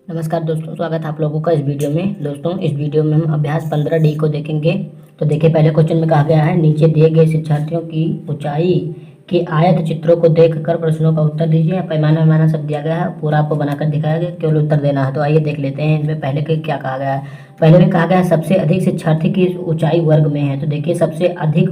नमस्कार दोस्तों, स्वागत है आप लोगों का इस वीडियो में। दोस्तों, इस वीडियो में हम अभ्यास 15D को देखेंगे। तो देखिए, पहले क्वेश्चन में कहा गया है, नीचे दिए गए शिक्षार्थियों की ऊंचाई के आयत चित्रों को देखकर प्रश्नों का उत्तर दीजिए। पैमाना वैमाना सब दिया गया है, पूरा आपको बनाकर दिखाया गया, केवल उत्तर देना है। तो आइए देख लेते हैं इसमें पहले के क्या कहा गया है। पहले में कहा गया है सबसे अधिक शिक्षार्थी की ऊंचाई वर्ग में है। तो देखिए, सबसे अधिक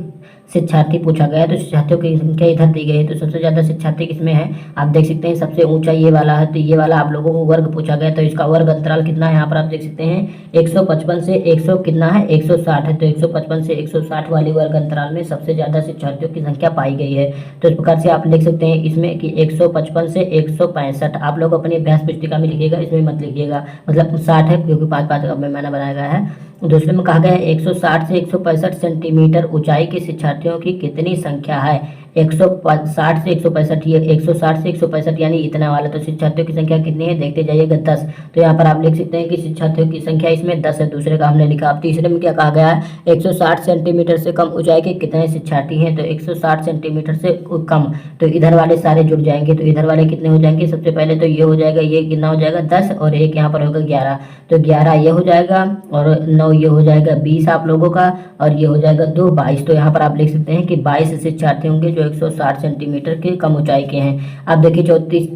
शिक्षार्थी पूछा गया है, तो शिक्षार्थियों की संख्या इधर दी गई है। तो सबसे ज़्यादा शिक्षार्थी किसमें है, आप देख सकते हैं सबसे ऊंचा ये वाला है। तो ये वाला आप लोगों को वर्ग पूछा गया है, तो इसका वर्ग अंतराल कितना है यहाँ पर आप देख सकते हैं 155 से 100 कितना है 160 है। तो 155 से 160 वाली वर्ग अंतराल में सबसे ज़्यादा शिक्षार्थियों की संख्या पाई गई है। तो इस प्रकार से आप लिख सकते हैं इसमें कि 155 से 165। आप लोग अपनी अभ्यास पुस्तिका में लिखिएगा, इसमें मत लिखिएगा, मतलब 60 है क्योंकि 5-5 का मैंने बनाया गया है। दूसरे में कहा गया है 160 से 165 सेंटीमीटर ऊंचाई के शिक्षार्थियों की कितनी संख्या है। 160 से 165, ये 160 से 165 यानी इतना वाला। तो शिक्षार्थियों की संख्या कितनी है देखते जाइएगा 10। तो यहाँ पर आप लिख सकते हैं कि शिक्षार्थियों की संख्या इसमें 10 है। दूसरे का हमने लिखा। अब तीसरे में क्या कहा गया है, 160 सेंटीमीटर से कम ऊंचाई के कितने शिक्षार्थी हैं। तो 160 सेंटीमीटर से कम, तो इधर वाले सारे जुड़ जाएंगे। तो इधर वाले कितने हो जाएंगे, सबसे पहले तो ये हो जाएगा, ये कितना हो जाएगा 10 और एक यहाँ पर होगा 11। तो 11 ये हो जाएगा और 9 ये हो जाएगा 20 आप लोगों का, और ये हो जाएगा 2 22। तो यहाँ पर आप लिख सकते हैं कि 22 शिक्षार्थी होंगे जो 160 सेंटीमीटर के कम ऊंचाई के हैं। अब देखिए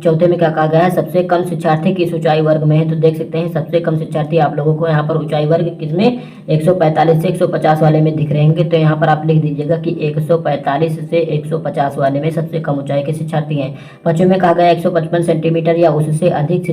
चौथे में क्या कहा गया है, सबसे कम शिक्षार्थी किस ऊंचाई वर्ग में है। तो देख सकते हैं सबसे कम शिक्षार्थी आप लोगों को यहाँ पर ऊंचाई वर्ग किसमें 145 से 150 वाले में दिख रहे होंगे। तो यहाँ पर आप लिख दीजिएगा कि 145 से 150 वाले में सबसे कम ऊंचाई के शिक्षार्थी हैं। पांचवें में कहा गया 155 सेंटीमीटर या उससे अधिक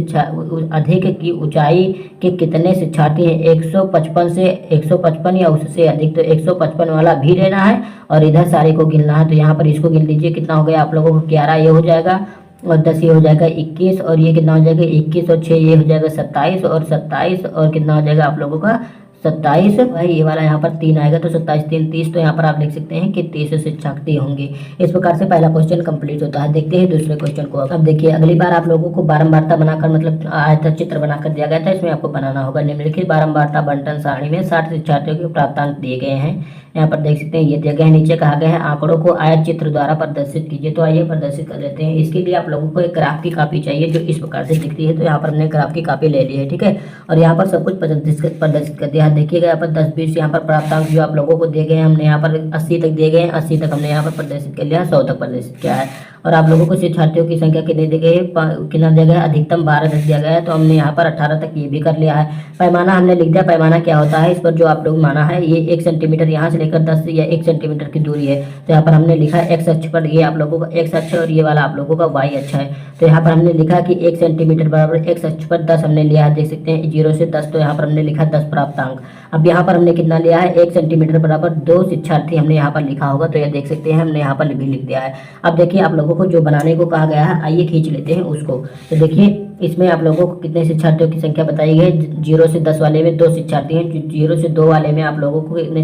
की ऊंचाई के कितने शिक्षार्थी हैं। 155 से 155 या उससे अधिक, तो 155 वाला भी लेना है और इधर सारे को गिनना है। तो यहाँ पर इसको गिन लीजिए, कितना हो गया आप लोगों को 11 ये हो जाएगा और 10 ये हो जाएगा 21, और ये कितना हो जाएगा 21 और 6 ये हो जाएगा 27, और 27 और कितना हो जाएगा आप लोगों का 27। भाई ये वाला यहाँ पर 3 आएगा, तो 27 3 30। तो यहाँ पर आप लिख सकते हैं कि 30 शिक्षार्थी होंगे। इस प्रकार से पहला क्वेश्चन कंप्लीट होता है। देखते हैं दूसरे क्वेश्चन को। अब देखिए, अगली बार आप लोगों को बारंबारता बनाकर, मतलब आयत चित्र बनाकर दिया गया था, इसमें आपको बनाना होगा। निम्नलिखित बारंबारता बंटन सारणी में 60 शिक्षार्थियों के प्राप्तांक दिए गए हैं। यहाँ पर देख सकते हैं ये दिया गया है। नीचे कहा गया है आंकड़ों को आयत चित्र द्वारा प्रदर्शित कीजिए। तो आइए प्रदर्शित कर लेते हैं। इसके लिए आप लोगों को एक ग्राफ की कॉपी चाहिए जो इस प्रकार से दिखती है। तो यहाँ पर हमने ग्राफ की कॉपी ले ली है, ठीक है। और यहाँ पर सब कुछ प्रदर्शित कर दिया है। देखिएगा यहाँ पर 10 20 यहाँ पर प्राप्तांक जो आप लोगों को दिए गए हैं, हमने यहाँ पर 80 तक दिए गए हैं। 80 तक हमने यहाँ पर प्रदर्शित कर लिया, 100 तक प्रदर्शित किया है। और आप लोगों को शिक्षार्थियों की संख्या कितनी दी गई है, कितना दिया गया है, अधिकतम 12 तक दिया गया है। तो हमने यहाँ पर 18 तक ये भी कर लिया है। पैमाना हमने लिख दिया। पैमाना क्या होता है, इस पर जो आप लोग माना है, ये 1 सेंटीमीटर यहाँ से लेकर 10 या 1 सेंटीमीटर की दूरी है। तो यहाँ पर हमने लिखा है एक्स अक्ष पर, ये आप लोगों का एक्स अक्ष है और ये वाला आप लोगों का वाई अक्ष है। तो यहाँ पर हमने लिखा कि 1 सेंटीमीटर बराबर एक्स अक्ष पर 10 हमने लिया है। देख सकते हैं 0 से 10। तो यहाँ पर हमने लिखा 10 प्राप्तांक। अब यहाँ पर हमने कितना लिया है, 1 सेंटीमीटर बराबर 2 शिक्षार्थी हमने यहाँ पर लिखा होगा। तो ये देख सकते हैं हमने यहाँ पर भी लिख दिया है। अब देखिए आप लोगों को जो बनाने को कहा गया है, आइए खींच लेते हैं उसको। तो देखिए इसमें आप लोगों को कितने शिक्षार्थियों की संख्या बताई गई है। 0 से 10 वाले में 2 शिक्षार्थी हैं। 0 से 2 वाले में आप लोगों को कितने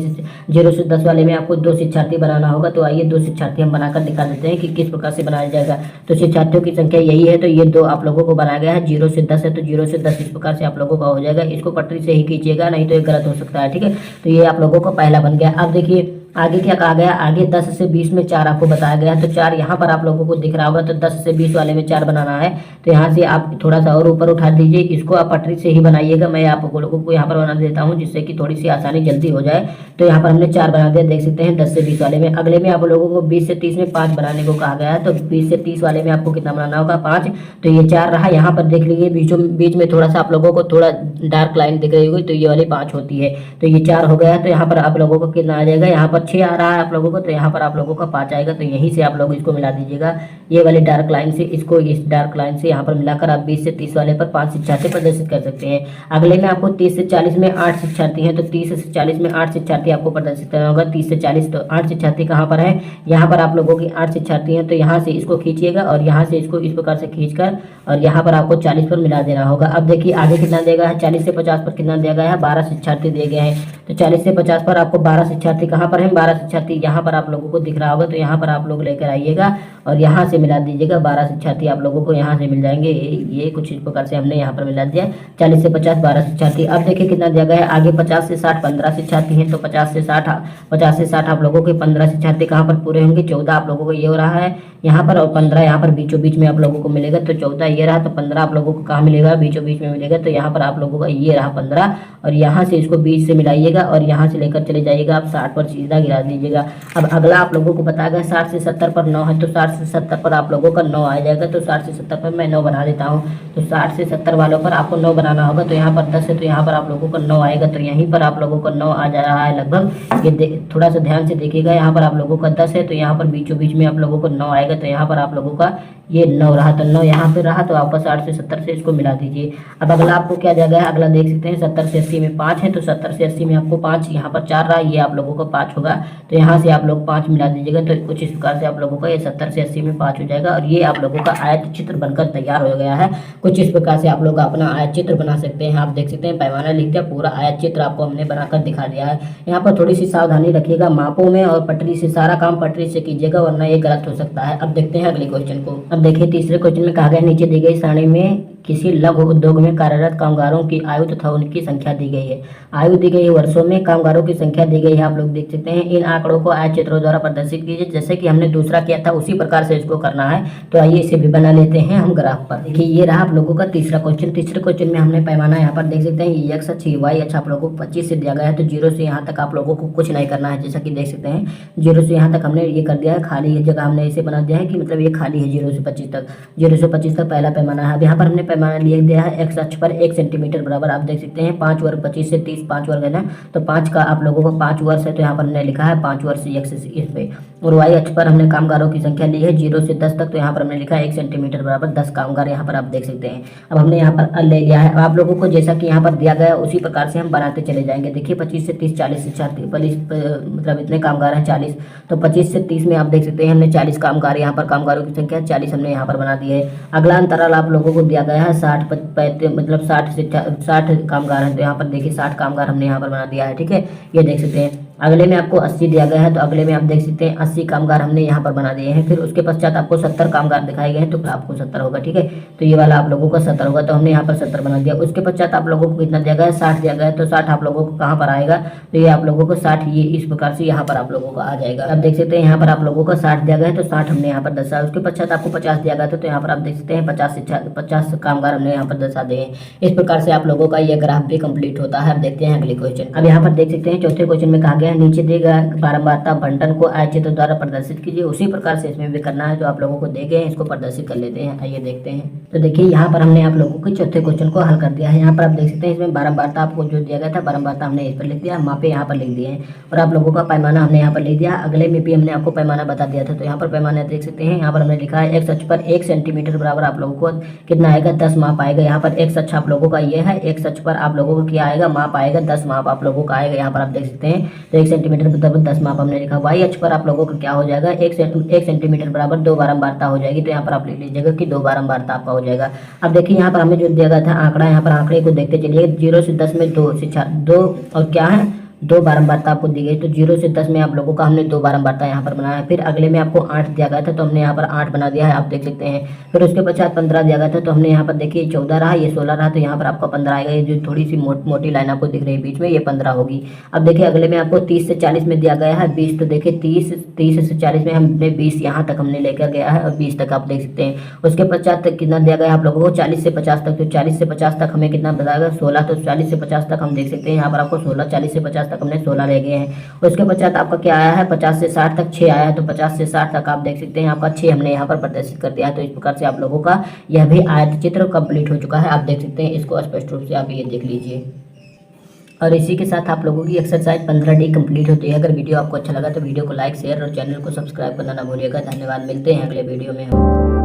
0 से 10 वाले में आपको 2 शिक्षार्थी बनाना होगा। तो आइए 2 शिक्षार्थी हम बनाकर दिखा देते हैं कि किस प्रकार से बनाया जाएगा। तो शिक्षार्थियों की संख्या यही है, तो ये 2 आप लोगों को बनाया गया है। 0 से 10 है, तो 0 से 10 इस प्रकार से आप लोगों का हो जाएगा। इसको पटरी से ही खींचिएगा, नहीं तो ये गलत हो सकता है, ठीक है। तो ये आप लोगों का पहला बन गया। अब देखिए आगे क्या कहा गया, आगे 10 से 20 में 4 आपको बताया गया है। तो 4 यहाँ पर आप लोगों को दिख रहा होगा। तो 10 से 20 वाले में 4 बनाना है। तो यहाँ से आप थोड़ा सा और ऊपर उठा दीजिए, इसको आप पटरी से ही बनाइएगा। मैं आप लोगों को यहाँ पर बना देता हूँ जिससे कि थोड़ी सी आसानी जल्दी हो जाए। तो यहाँ पर हमने 4 बना दिया, देख सकते हैं 10 से 20 वाले में। अगले में आप लोगों को 20 से 30 में 5 बनाने को कहा गया है। तो 20 से 30 वाले में आपको कितना बनाना होगा, 5। तो ये 4 रहा। यहाँ पर देख लीजिए बीच में थोड़ा सा आप लोगों को थोड़ा डार्क लाइन दिख रही होगी, तो ये वाली 5 होती है। तो ये 4 हो गया। तो यहाँ पर आप लोगों को कितना आ जाएगा, यहाँ पर 6 आ रहा है आप लोगों को। तो यहाँ पर आप लोगों का 5 आएगा। तो यहीं से आप लोग इसको मिला दीजिएगा, ये वाली डार्क लाइन से इसको इस डार्क लाइन से यहाँ पर मिलाकर आप 20 से 30 वाले पर 5 शिक्षार्थी प्रदर्शित कर सकते हैं। अगले में आपको 30 से 40 में 8 शिक्षार्थी हैं। तो 30 से 40 में 8 शिक्षार्थी आपको प्रदर्शित करना होगा। 30 से 40, तो 8 शिक्षार्थी कहाँ पर है, यहाँ पर आप लोगों की 8 शिक्षार्थी हैं। तो यहाँ से इसको खींचिएगा और यहाँ से इसको इस प्रकार से खींचकर और यहाँ पर आपको 40 पर मिला देना होगा। अब देखिए आगे कितना देगा है, 40 से 50 पर कितना दिया गया है, 12 शिक्षार्थी दिए गए हैं। तो 40 से 50 पर आपको 12 शिक्षार्थी कहाँ पर है, सेम 12 शिक्षार्थी यहाँ पर आप लोगों को दिख रहा होगा, तो यहाँ पर आप लोग लेकर आइएगा और यहाँ से मिला दीजिएगा। 12 शिक्षार्थी आप लोगों को यहाँ से मिल जाएंगे। ये कुछ इस प्रकार से हमने यहाँ पर मिला दिया। 40 से 50 12 शिक्षार्थी। अब देखिए कितना दिया गया है आगे। 50 से 60 15 शिक्षार्थी हैं, तो 50 से 60 आप लोगों के 15 शिक्षार्थी कहाँ पर पूरे होंगे? 14 आप लोगों को ये हो रहा है यहाँ पर, और 15 यहाँ पर बीचों बीच में आप लोगों को मिलेगा। तो 14 ये रहा, तो 15 आप लोगों को कहाँ मिलेगा? बीचों बीच में मिलेगा। तो यहाँ पर आप लोगों का ये रहा 15, और यहाँ से इसको 20 से मिलाइएगा और यहाँ से लेकर चले जाइएगा आप 60 पर सीधा गिरा दीजिएगा। अब अगला आप लोगों को बताएगा 60 से 70 पर 9 है, तो 60 से 70 पर आप लोगों का 9 आ जाएगा। तो 60 से 70 पर मैं 9 बना देता हूँ। तो 60 से 70 वालों पर आपको 9 बनाना होगा। तो यहाँ पर 10 है, तो यहाँ पर आप लोगों का 9 आएगा। तो यहीं पर आप लोगों का 9 आ जा रहा है लगभग। ये थोड़ा सा ध्यान से देखिएगा। यहाँ पर आप लोगों का 10 है, तो यहाँ पर बीचों बीच में आप लोगों को 9 आएगा। तो यहाँ पर आप लोगों का ये 9 रहा, तो 9 यहाँ पे रहा। तो वापस 60 से 70 से इसको मिला दीजिए। अब अगला आपको क्या जगह है? अगला देख सकते हैं 70 से 80 में 5 है, तो 70 से 80 में आपको 5, यहाँ पर 4 रहा, ये आप लोगों का 5 होगा। तो यहाँ से आप लोग 5 मिला दीजिएगा। तो कुछ इस प्रकार से आप लोगों का ये 70 से 80 में 5 हो जाएगा, और ये आप लोगों का आयत चित्र बनकर तैयार हो गया है। कुछ इस प्रकार से आप लोग अपना आयत चित्र बना सकते हैं। आप देख सकते हैं पैमाना लिख दिया, पूरा आयत चित्र आपको हमने बनाकर दिखा दिया है। यहाँ पर थोड़ी सी सावधानी रखिएगा मापों में, और पटरी से सारा काम पटरी से कीजिएगा, वरना ये गलत हो सकता है। अब देखते हैं अगले क्वेश्चन को। अब देखिए तीसरे क्वेश्चन में कहा गया नीचे दी गई सारणी में किसी लघु उद्योग में कार्यरत कामगारों की आयु तथा उनकी संख्या दी गई है। आयु दी गई है वर्षों में, कामगारों की संख्या दी गई है। आप लोग देख सकते हैं। इन आंकड़ों को आयत चित्रों द्वारा प्रदर्शित कीजिए। जैसे कि हमने दूसरा किया था उसी प्रकार से इसको करना है। तो आइए इसे भी बना लेते हैं हम ग्राफ पर। देखिए ये रहा आप लोगों का तीसरा क्वेश्चन। तीसरे क्वेश्चन में हमने पैमाना यहाँ पर देख सकते हैं, ये एक्स अच्छी वाई अच्छा आप लोगों को 25 से दिया गया है। तो 0 से यहाँ तक आप लोगों को कुछ नहीं करना है। जैसा कि देख सकते हैं 0 से यहाँ तक हमने ये कर दिया है, खाली जगह हमने इसे बना दिया है कि मतलब ये खाली है 0 से 25 तक। 0 से 25 तक पहला पैमाना है। अब यहाँ पर हमने पैमाना लिख दिया है एक्स अक्ष पर 1 सेंटीमीटर बराबर। आप देख सकते हैं 5 वर्ग 25 से 30 5 वर्ग है ना, तो 5 का आप लोगों को 5 वर्ष है। तो यहाँ पर हमने लिखा है 5 वर्ष एक्स इस पे। और वाई अक्ष पर हमने कामगारों की संख्या ली है 0 से 10 तक। तो यहाँ पर हमने लिखा है 1 सेंटीमीटर बराबर 10 कामगार। यहाँ पर आप देख सकते हैं। अब हमने यहाँ पर ले लिया है। अब आप लोगों को जैसा कि यहाँ पर दिया गया है उसी प्रकार से हम बनाते चले जाएंगे। देखिए 25 से 30 40 शिक्षार्थी मतलब इतने कामगार हैं 40। तो 25 से 30 में आप देख सकते हैं हमने 40 कामगार, यहाँ पर कामगारों की संख्या 40 हमने यहाँ पर बना दी है। अगला अंतराल आप लोगों को दिया गया है 60 कामगार हैं। तो यहाँ पर देखिए 60 कामगार हमने यहाँ पर बना दिया है। ठीक है, ये देख सकते हैं। अगले में आपको 80 दिया गया है, तो अगले में आप देख सकते हैं 80 कामगार हमने यहाँ पर बना दिए हैं। फिर उसके पश्चात आपको 70 कामगार दिखाए गए हैं, तो आपको 70 होगा। ठीक है, तो ये वाला आप लोगों का 70 होगा। तो हमने यहाँ पर 70 बना दिया। उसके पश्चात आप लोगों को कितना दिया गया है? 60 दिया गया है। तो 60 आप लोगों को कहाँ पर आएगा? तो ये आप लोगों को 60 ये इस प्रकार से यहाँ पर आप लोगों का आ जाएगा। आप देख सकते हैं यहाँ पर आप लोगों का 60 दिया गया है, तो 60 हमने यहाँ पर दर्शाया। उसके पश्चात आपको 50 दिया गया था, तो यहाँ पर आप देख सकते हैं 50 कामगार हमने यहाँ पर दर्शा दिए हैं। इस प्रकार से आप लोगों का ये ग्राफ भी कंप्लीट होता है। अब देखते हैं अगले क्वेश्चन। अब यहाँ पर देख सकते हैं चौथे क्वेश्चन में कहा गया है नीचे देगा बारंबारता बंटन को आयत चित्र द्वारा प्रदर्शित कीजिए। उसी प्रकार से इसमें भी करना है जो आप लोगों को देखे हैं, इसको प्रदर्शित कर लेते हैं। आइए देखते हैं। तो देखिए यहाँ पर हमने आप लोगों के चौथे क्वेश्चन को हल कर दिया है। यहाँ पर आप देख सकते हैं इसमें बारंबारता आपको जो दिया गया था, बारंबारता हमने इस पर लिख दिया, मापे यहाँ पर लिख दिए हैं, और आप लोगों का पैमाना हमने यहाँ पर लिख दिया। अगले में भी हमने आपको पैमाना बता दिया था। तो यहाँ पर पैमाना देख सकते हैं, यहाँ पर हमने लिखा है एक्स अक्ष पर 1 सेंटीमीटर बराबर आप लोगों को कितना आएगा? 10 माप आएगा। यहाँ पर एक्स अक्ष आप लोगों का ये है, एक्स अक्ष पर आप लोगों को क्या आएगा? माप आएगा 10 माप आप लोगों का आएगा। यहाँ पर आप देख सकते हैं, तो 1 सेंटीमीटर बराबर 10 माप हमने लिखा। वाई अक्ष पर आप लोगों का क्या हो जाएगा? 1 सेंटीमीटर बराबर 2 बारंबारता हो जाएगी। तो यहाँ पर आप लिख लीजिएगा कि 2 बारंबारता आपका हो जाएगा। अब देखिए यहाँ पर हमें जो दिया गया था आंकड़ा, यहाँ पर आंकड़े को देखते चलिए। 0 से 10 में 2 और क्या है? 2 बारंबारता आपको दी गई। तो 0 से 10 में आप लोगों का हमने 2 बारंबारता यहाँ पर बनाया है। फिर अगले में आपको 8 दिया गया था, तो हमने यहाँ पर 8 बना दिया है, आप देख सकते हैं। फिर उसके पश्चात 15 दिया गया था, तो हमने यहाँ पर देखिए 14 रहा, ये 16 रहा, तो यहाँ पर आपका 15 आएगा। ये जो थोड़ी सी मोटी लाइन आपको दिख रही है बीच में, ये 15 होगी। अब देखिए अगले में आपको 30 से 40 में दिया गया है 20। तो देखिए 30 से 40 में हमने 20 यहाँ तक हमने लेकर गया है, और 20 तक आप देख सकते हैं। उसके पश्चात कितना दिया गया है आप लोगों को? 40 से 50 तक। तो 40 से 50 तक हमें कितना बताएगा? 16। तो 40 से 50 तक हम देख सकते हैं यहाँ पर आपको 16, 40 से 50 तक हमने 16 ले गए हैं। उसके पश्चात आपका क्या आया है? 50 से 60 तक 6 आया है। तो 50 से 60 तक आप देख सकते हैं आपका 6 हमने यहाँ पर प्रदर्शित कर दिया है। तो इस प्रकार से आप लोगों का यह भी आयत चित्र कंप्लीट हो चुका है। आप देख सकते हैं, इसको स्पष्ट रूप से आप ये देख लीजिए। और इसी के साथ आप लोगों की एक्सरसाइज 15D कंप्लीट होती है। अगर वीडियो आपको अच्छा लगा तो वीडियो को लाइक शेयर और चैनल को सब्सक्राइब करना ना भूलिएगा। धन्यवाद, मिलते हैं अगले वीडियो में हम।